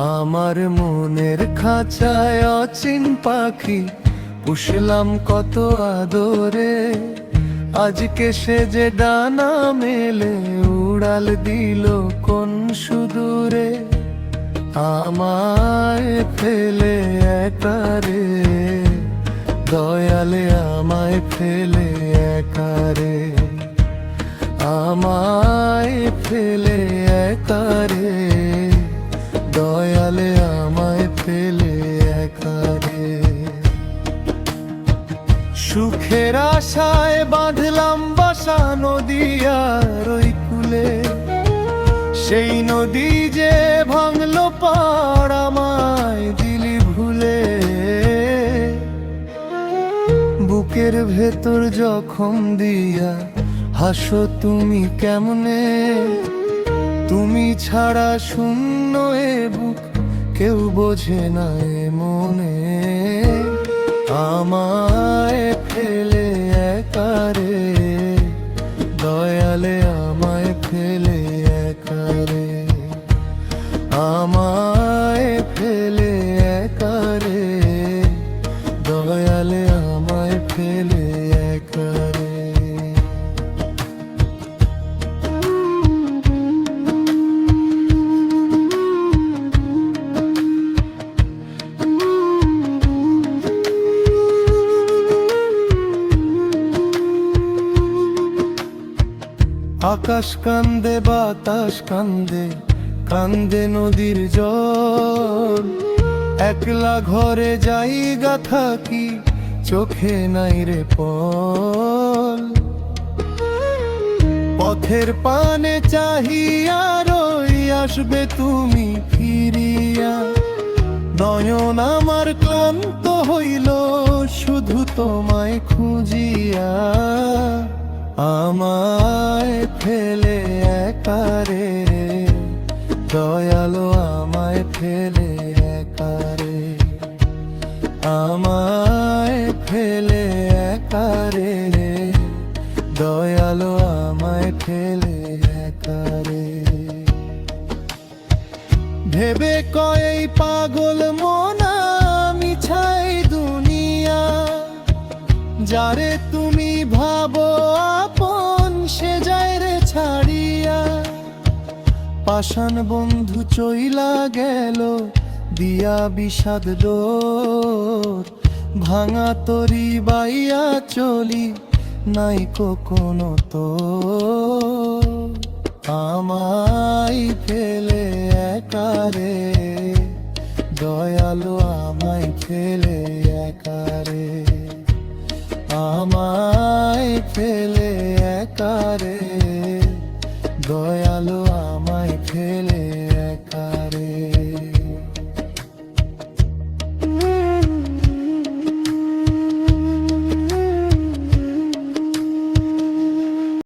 আমার মনের খাঁচায় অচিন পাখি পুষলাম কত আদরে, আজকে সে যে ডানা মেলে উড়াল দিল কোন সুদূরে। আমায় ফেলে একারে দয়ালে, আমায় ফেলে একারে, আমায় ফেলে একারে দয়ালে, আমায় ফেলে একারে। সুখের আশায় বাঁধলাম বাসা নদীয়ার ওই কূলে, সেই নদী যে ভাঙলো পাড় আমায় দিলি ভুলে। বুকের ভেতর জখম দিয়া হাসো তুমি কেমনে, তুমি ছাড়া শূন্য এ বুক কেউ বোঝে না এ মনে। আমায় ফেলে একারে দয়ালে, আমায় ফেলে একারে, আমায় ফেলে একারে দয়ালে, আমায় ফেলে একারে। আকাশ কান্দে, বাতাস কান্দে, কান্দে নদীর জল। একলা ঘরে জায়গা থাকি, চোখে নাই রে পল। পথের পানে চাহিয়া রই, আসবে তুমি ফিরিয়া। নয়ন আমার ক্লান্ত হইল শুধু তোমায় খুঁজিয়া। আমায় ফেলে একারে দয়ালো, আমায় ফেলে একারে, আমায় ফেলে একারে দয়ালো, আমায় ফেলে একারে। ভেবে কয় পাগল মনা মিছাই দুনিয়া, যারে তুমি ভাবো আপন সে যায় রে ছাড়িয়া। পাষাণ বন্ধু চইলা গেল দিয়া বিষাদ ডোর, ভাঙা তরি বাইয়া চলি নাই কোনো তো। আমায় ফেলে একারে দয়ালু, আমায় ফেলে একারে, আমায় ফেলে একারে দয়ালু, আমায় ফেলে